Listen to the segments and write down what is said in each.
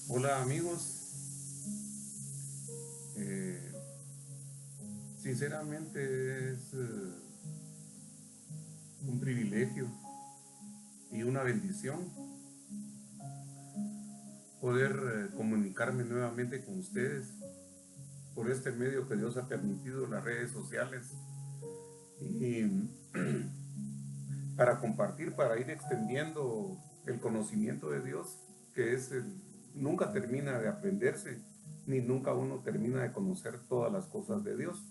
Hola amigos. Eh, Sinceramente es un privilegio y una bendición poder comunicarme nuevamente con ustedes por este medio que Dios ha permitido, las redes sociales, y para compartir, para ir extendiendo el conocimiento de Dios, que nunca termina de aprenderse, ni nunca uno termina de conocer todas las cosas de Dios.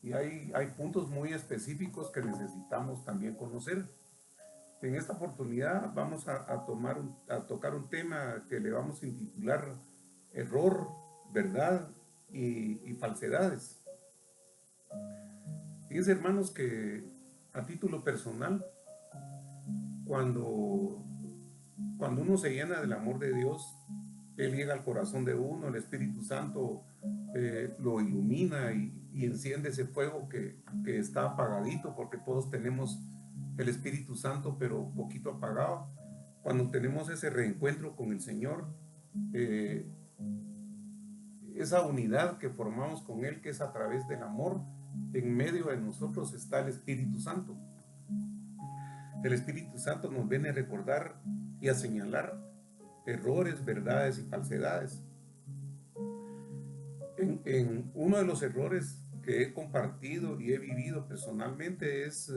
Y hay puntos muy específicos que necesitamos también conocer. En esta oportunidad vamos a tocar un tema que le vamos a intitular Error, Verdad y Falsedades. Fíjense, hermanos, que a título personal, cuando, cuando uno se llena del amor de Dios, Él llega al corazón de uno, el Espíritu Santo lo ilumina y enciende ese fuego que está apagadito, porque todos tenemos el Espíritu Santo, pero poquito apagado. Cuando tenemos ese reencuentro con el Señor, eh, esa unidad que formamos con Él, que es a través del amor, en medio de nosotros está el Espíritu Santo. El Espíritu Santo nos viene a recordar y a señalar errores, verdades y falsedades. En uno de los errores que he compartido y he vivido personalmente es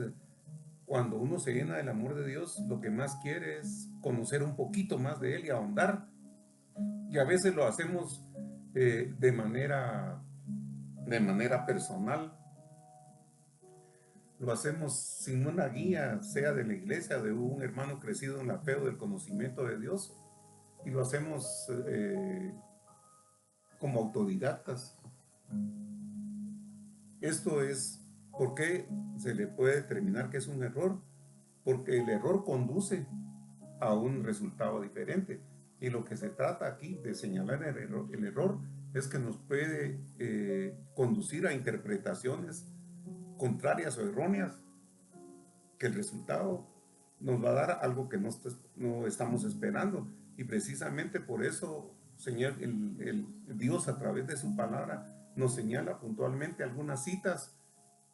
cuando uno se llena del amor de Dios, lo que más quiere es conocer un poquito más de Él y ahondar. Y a veces lo hacemos de manera personal, lo hacemos sin una guía, sea de la iglesia, de un hermano crecido en la fe o del conocimiento de Dios, y lo hacemos como autodidactas. Esto es, ¿por qué se le puede determinar que es un error? Porque el error conduce a un resultado diferente. Y lo que se trata aquí de señalar el error es que nos puede conducir a interpretaciones contrarias o erróneas, que el resultado nos va a dar algo que no estamos esperando. Y precisamente por eso, Señor, Dios a través de su palabra nos señala puntualmente algunas citas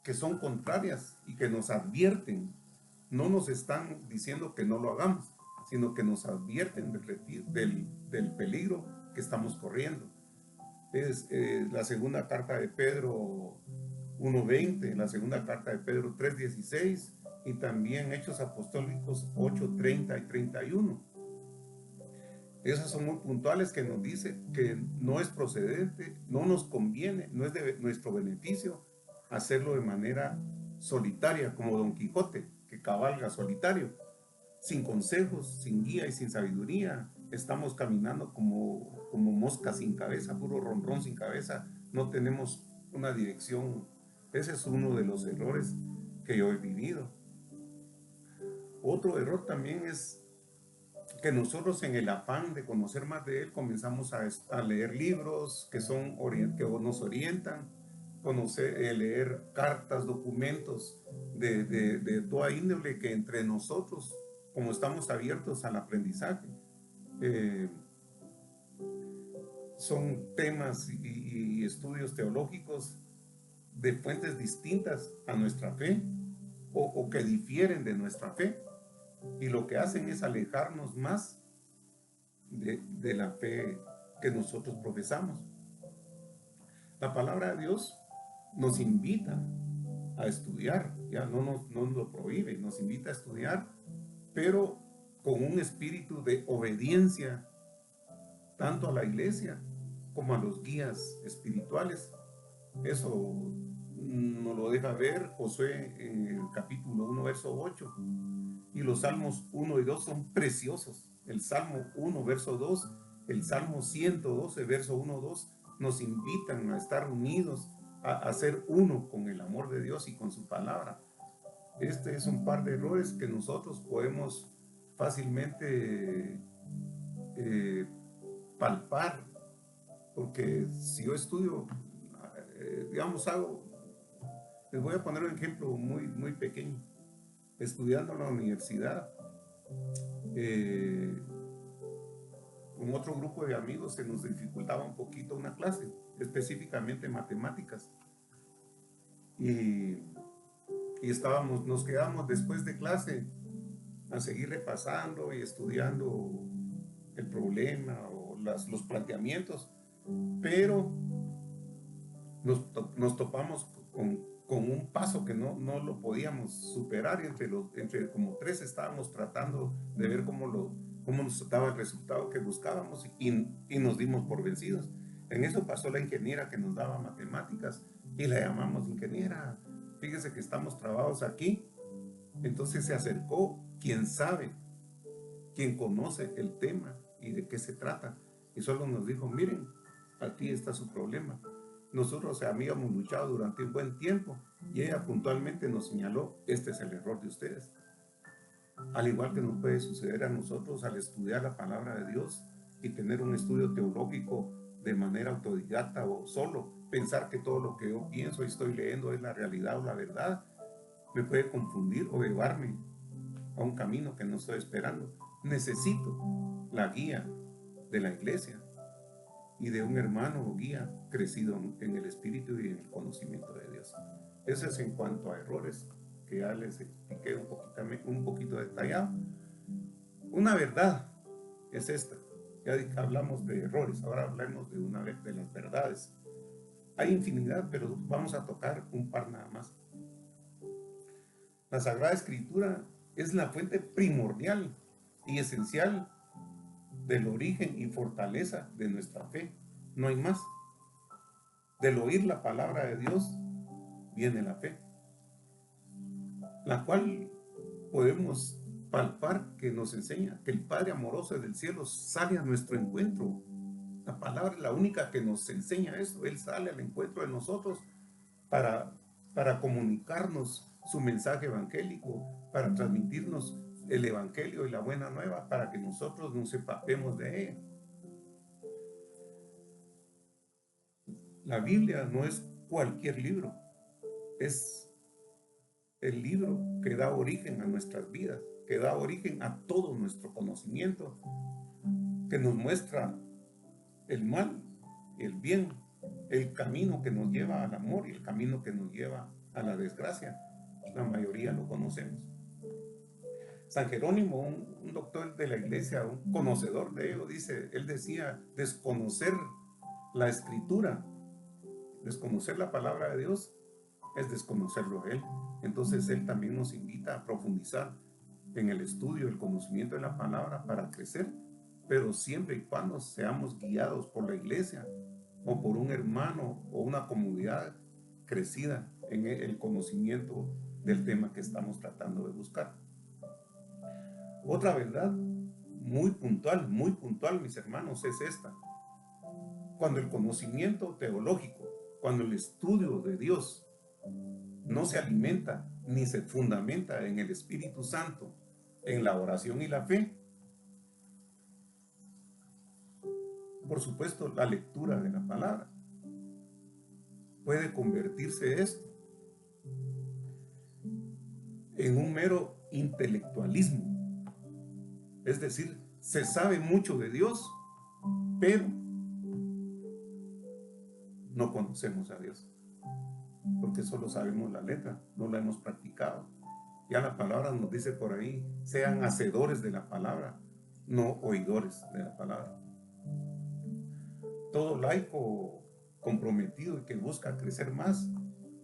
que son contrarias y que nos advierten. No nos están diciendo que no lo hagamos, sino que nos advierten del peligro que estamos corriendo. Es la segunda carta de Pedro 1:20, la segunda carta de Pedro 3:16 y también Hechos Apostólicos 8:30 y 31. Esas son muy puntuales, que nos dice que no es procedente, no nos conviene, no es de nuestro beneficio hacerlo de manera solitaria, como Don Quijote, que cabalga solitario, sin consejos, sin guía y sin sabiduría. Estamos caminando como moscas sin cabeza, puro ronrón sin cabeza. No tenemos una dirección. Ese es uno de los errores que yo he vivido. Otro error también es que nosotros, en el afán de conocer más de Él, comenzamos a leer libros que nos orientan, leer cartas, documentos de toda índole, que entre nosotros, como estamos abiertos al aprendizaje, eh, son temas y estudios teológicos de fuentes distintas a nuestra fe, o que difieren de nuestra fe, y lo que hacen es alejarnos más de la fe que nosotros profesamos. La palabra de Dios nos invita a estudiar, ya no nos lo prohíbe, nos invita a estudiar, pero con un espíritu de obediencia tanto a la iglesia como a los guías espirituales. Eso nos lo deja ver Josué en el capítulo 1, verso 8. Y los salmos 1 y 2 son preciosos. El Salmo 1, verso 2, el Salmo 112, verso 1, 2, nos invitan a estar unidos, a ser uno con el amor de Dios y con su palabra. Este es un par de errores que nosotros podemos fácilmente eh, palpar, porque si yo estudio, digamos, les voy a poner un ejemplo muy pequeño. Estudiando en la universidad, eh, con otro grupo de amigos se nos dificultaba un poquito una clase, específicamente matemáticas. Y, nos quedamos después de clase a seguir repasando y estudiando el problema o los planteamientos, pero nos topamos con un paso que no lo podíamos superar, y entre como tres estábamos tratando de ver cómo nos daba el resultado que buscábamos, y nos dimos por vencidos. En eso pasó la ingeniera que nos daba matemáticas y la llamamos: ingeniera, fíjese que estamos trabados aquí. Entonces se acercó quien sabe, quien conoce el tema y de qué se trata, y solo nos dijo: miren, aquí está su problema. Nosotros habíamos luchado durante un buen tiempo y ella puntualmente nos señaló: este es el error de ustedes. Al igual que nos puede suceder a nosotros al estudiar la palabra de Dios y tener un estudio teológico de manera autodidacta, o solo pensar que todo lo que yo pienso y estoy leyendo es la realidad o la verdad, me puede confundir o llevarme a un camino que no estoy esperando. Necesito la guía de la iglesia y de un hermano o guía crecido en el espíritu y en el conocimiento de Dios. Eso es en cuanto a errores, que ya les expliqué un poquito detallado. Una verdad es esta. Ya hablamos de errores, ahora hablemos de una vez de las verdades. Hay infinidad, pero vamos a tocar un par nada más. La Sagrada Escritura es la fuente primordial y esencial del origen y fortaleza de nuestra fe. No hay más. Del oír la palabra de Dios viene la fe, la cual podemos palpar que nos enseña que el Padre amoroso del cielo sale a nuestro encuentro. La palabra es la única que nos enseña eso. Él sale al encuentro de nosotros para comunicarnos su mensaje evangélico, para transmitirnos el evangelio y la buena nueva, para que nosotros nos empapemos de ella. La Biblia no es cualquier libro, es el libro que da origen a nuestras vidas, que da origen a todo nuestro conocimiento, que nos muestra el mal y el bien, el camino que nos lleva al amor y el camino que nos lleva a la desgracia. La mayoría lo conocemos. San Jerónimo, un doctor de la iglesia, un conocedor de ello, él decía: desconocer la escritura, desconocer la palabra de Dios, es desconocerlo a Él. Entonces Él también nos invita a profundizar en el estudio, el conocimiento de la palabra para crecer, pero siempre y cuando seamos guiados por la iglesia o por un hermano o una comunidad crecida en el conocimiento del tema que estamos tratando de buscar. Otra verdad muy puntual, mis hermanos, es esta: cuando el conocimiento teológico, cuando el estudio de Dios no se alimenta ni se fundamenta en el Espíritu Santo, en la oración y la fe, por supuesto, la lectura de la palabra, puede convertirse esto en un mero intelectualismo. Es decir, se sabe mucho de Dios, pero no conocemos a Dios, porque solo sabemos la letra, no la hemos practicado. Ya la palabra nos dice por ahí: sean hacedores de la palabra, no oidores de la palabra. Todo laico comprometido y que busca crecer más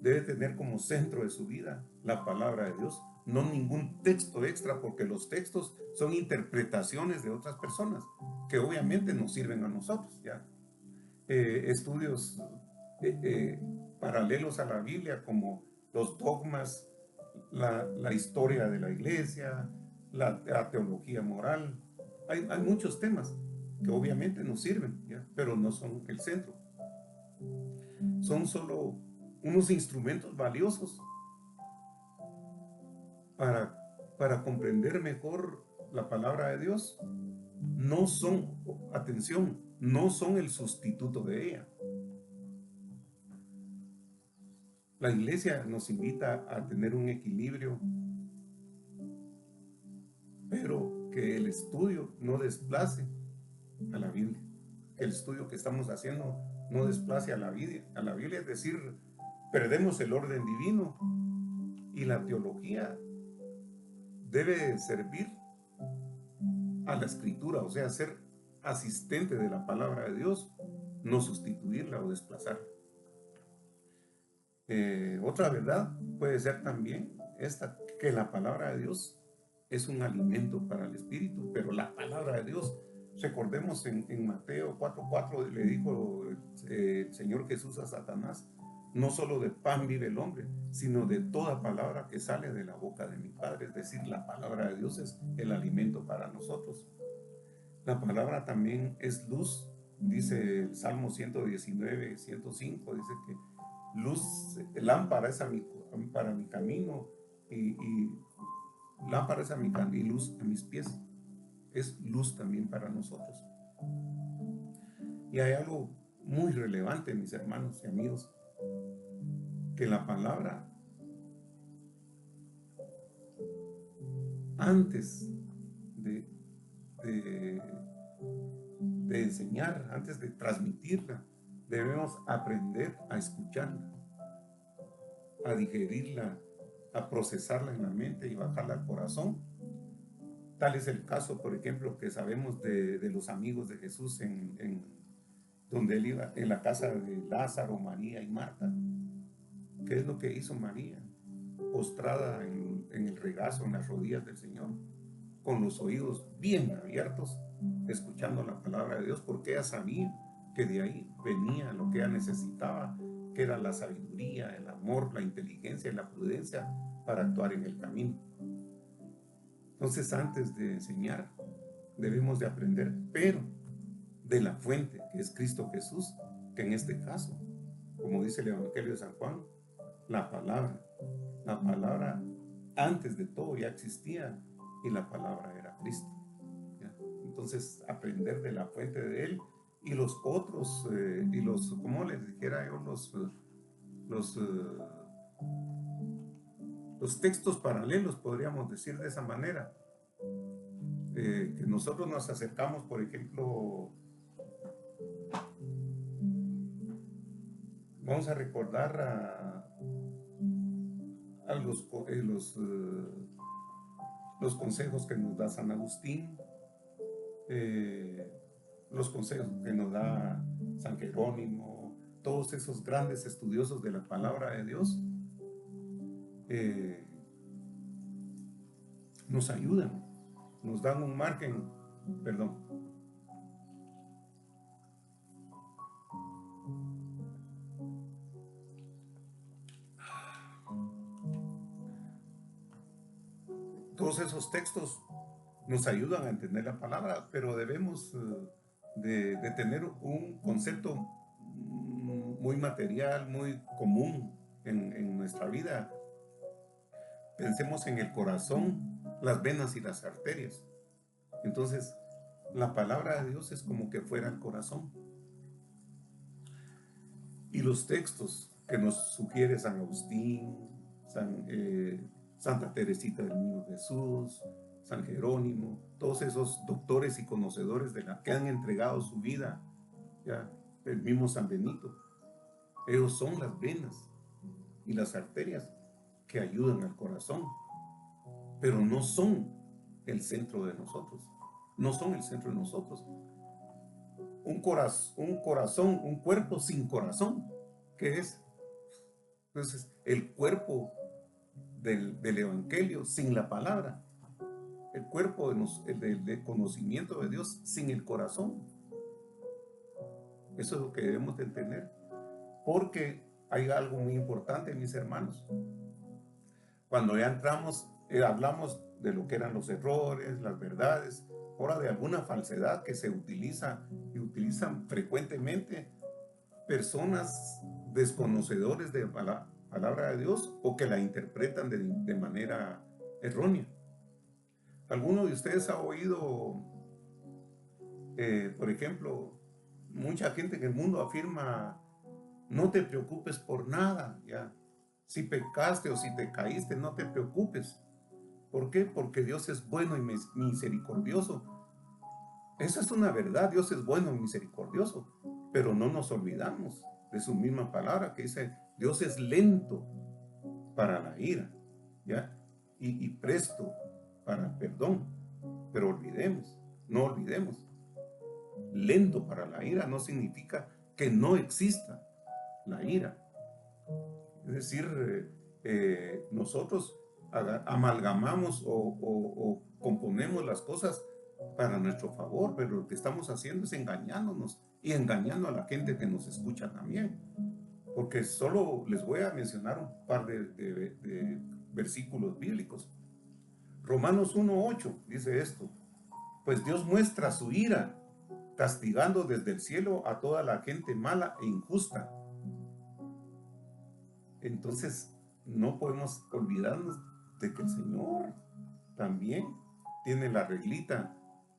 debe tener como centro de su vida la palabra de Dios, no ningún texto extra, porque los textos son interpretaciones de otras personas que obviamente nos sirven a nosotros, ¿ya? Estudios paralelos a la Biblia, como los dogmas, la historia de la iglesia, la teología moral. Hay muchos temas que obviamente nos sirven, ¿ya? Pero no son el centro. Son solo unos instrumentos valiosos para comprender mejor la palabra de Dios. No son, atención, no son el sustituto de ella. La iglesia nos invita a tener un equilibrio, pero que el estudio no desplace a la Biblia. Que el estudio que estamos haciendo no desplace a la Biblia, es decir, perdemos el orden divino, y la teología debe servir a la escritura, o sea, ser asistente de la palabra de Dios, no sustituirla o desplazarla. Otra verdad puede ser también esta, que la palabra de Dios es un alimento para el espíritu, pero la palabra de Dios, recordemos en Mateo 4:4 le dijo el Señor Jesús a Satanás: no solo de pan vive el hombre, sino de toda palabra que sale de la boca de mi Padre. Es decir, la palabra de Dios es el alimento para nosotros. La palabra también es luz, dice el Salmo 119, 105, dice que luz, lámpara es para mi camino, y lámpara es a mi camino y luz a mis pies. Es luz también para nosotros. Y hay algo muy relevante, mis hermanos y amigos, que la palabra, antes de enseñar, antes de transmitirla, debemos aprender a escucharla, a digerirla, a procesarla en la mente y bajarla al corazón. Tal es el caso, por ejemplo, que sabemos de los amigos de Jesús donde él iba, en la casa de Lázaro, María y Marta. ¿Qué es lo que hizo María? Postrada en el regazo, en las rodillas del Señor, con los oídos bien abiertos, escuchando la palabra de Dios, porque ella sabía que de ahí venía lo que ella necesitaba, que era la sabiduría, el amor, la inteligencia y la prudencia para actuar en el camino. Entonces, antes de enseñar, debemos de aprender, pero de la fuente, que es Cristo Jesús, que en este caso, como dice el Evangelio de San Juan, la palabra antes de todo ya existía, y la palabra era Cristo. ¿Ya? Entonces, aprender de la fuente de Él, y los otros, como les dijera yo, los textos paralelos, podríamos decir de esa manera, que nosotros nos acercamos, por ejemplo, vamos a recordar a los consejos que nos da San Agustín, los consejos que nos da San Jerónimo, todos esos grandes estudiosos de la palabra de Dios, nos ayudan, nos dan un margen, perdón. Todos esos textos nos ayudan a entender la palabra, pero debemos de tener un concepto muy material, muy común en nuestra vida. Pensemos en el corazón, las venas y las arterias. Entonces, la palabra de Dios es como que fuera el corazón. Y los textos que nos sugiere San Agustín, Santa Teresita del Niño Jesús, San Jerónimo, todos esos doctores y conocedores que han entregado su vida, ya, el mismo San Benito, ellos son las venas y las arterias que ayudan al corazón, pero no son el centro de nosotros, no son el centro de nosotros. Un corazón, un cuerpo sin corazón, ¿qué es? Entonces, el cuerpo del Evangelio sin la palabra, el cuerpo del conocimiento de Dios sin el corazón. Eso es lo que debemos de entender, porque hay algo muy importante, mis hermanos. Cuando ya entramos, hablamos de lo que eran los errores, las verdades, ahora de alguna falsedad que se utiliza y utilizan frecuentemente personas desconocedores de la palabra de Dios, o que la interpretan de manera errónea. ¿Alguno de ustedes ha oído, por ejemplo, mucha gente en el mundo afirma: no te preocupes por nada, ya? Si pecaste o si te caíste, no te preocupes. ¿Por qué? Porque Dios es bueno y misericordioso. Esa es una verdad. Dios es bueno y misericordioso, pero no nos olvidamos de su misma palabra que dice, Dios es lento para la ira, ¿ya? Y presto para el perdón. Pero no olvidemos, lento para la ira no significa que no exista la ira. Es decir, nosotros amalgamamos o componemos las cosas para nuestro favor, pero lo que estamos haciendo es engañándonos y engañando a la gente que nos escucha también. Porque solo les voy a mencionar un par de versículos bíblicos. Romanos 1:8 dice esto: pues Dios muestra su ira, castigando desde el cielo a toda la gente mala e injusta. Entonces, no podemos olvidarnos de que el Señor también tiene la reglita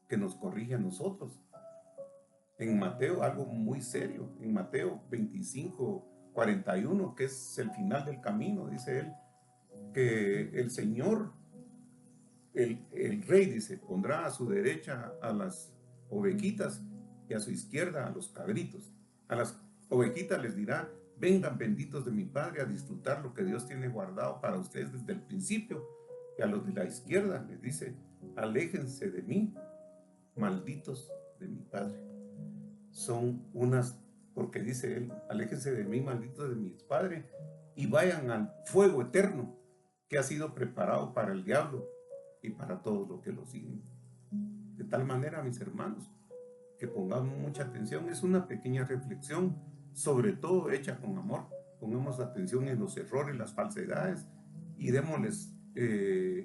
que nos corrige a nosotros. En Mateo, algo muy serio, en Mateo 25:41, que es el final del camino, dice él, que el Señor, el rey, dice, pondrá a su derecha a las ovejitas y a su izquierda a los cabritos. A las ovejitas les dirá, vengan benditos de mi Padre a disfrutar lo que Dios tiene guardado para ustedes desde el principio. Y a los de la izquierda les dice, aléjense de mí, malditos de mi Padre. Son unas, porque dice él, aléjense de mí, malditos de mi Padre, y vayan al fuego eterno que ha sido preparado para el diablo y para todos los que lo siguen. De tal manera, mis hermanos, que pongamos mucha atención. Es una pequeña reflexión, sobre todo hecha con amor. Pongamos atención en los errores, las falsedades, y démosles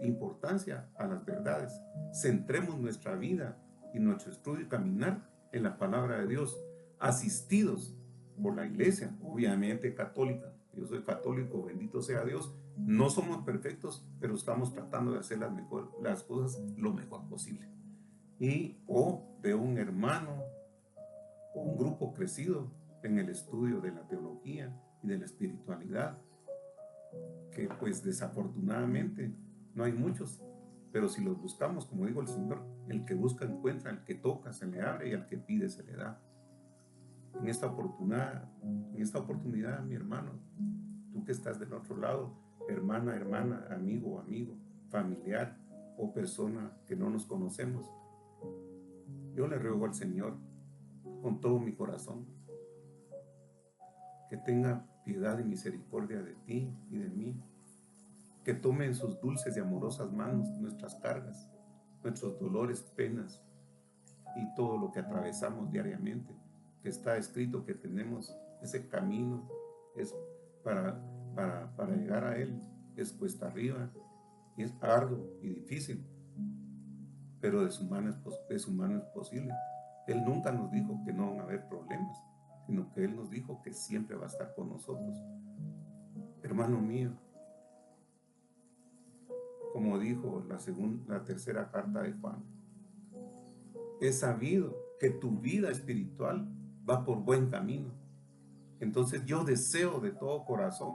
importancia a las verdades. Centremos nuestra vida y nuestro estudio y caminar en la palabra de Dios, asistidos por la iglesia, obviamente católica. Yo soy católico, bendito sea Dios. No somos perfectos, pero estamos tratando de hacer las cosas lo mejor posible. O de un hermano o un grupo crecido en el estudio de la teología y de la espiritualidad, que pues desafortunadamente no hay muchos, pero si los buscamos, como dijo el Señor, el que busca encuentra, el que toca se le abre y al que pide se le da. En esta oportunidad, mi hermano, tú que estás del otro lado, hermana, amigo, familiar o persona que no nos conocemos, yo le ruego al Señor con todo mi corazón que tenga piedad y misericordia de ti y de mí, que tome en sus dulces y amorosas manos nuestras cargas, nuestros dolores, penas y todo lo que atravesamos diariamente, que está escrito que tenemos ese camino, es para llegar a Él, es cuesta arriba y es arduo y difícil, pero de su mano es posible. Él nunca nos dijo que no van a haber problemas, sino que Él nos dijo que siempre va a estar con nosotros. Hermano mío, como dijo la tercera carta de Juan, he sabido que tu vida espiritual va por buen camino. Entonces yo deseo de todo corazón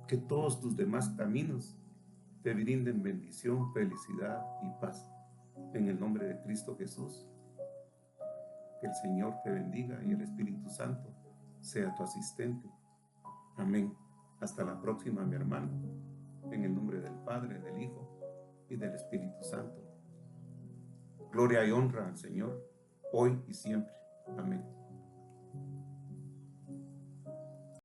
que todos tus demás caminos te brinden bendición, felicidad y paz. En el nombre de Cristo Jesús, que el Señor te bendiga y el Espíritu Santo sea tu asistente. Amén. Hasta la próxima, mi hermano. En el nombre del Padre, del Hijo y del Espíritu Santo. Gloria y honra al Señor, hoy y siempre. Amén.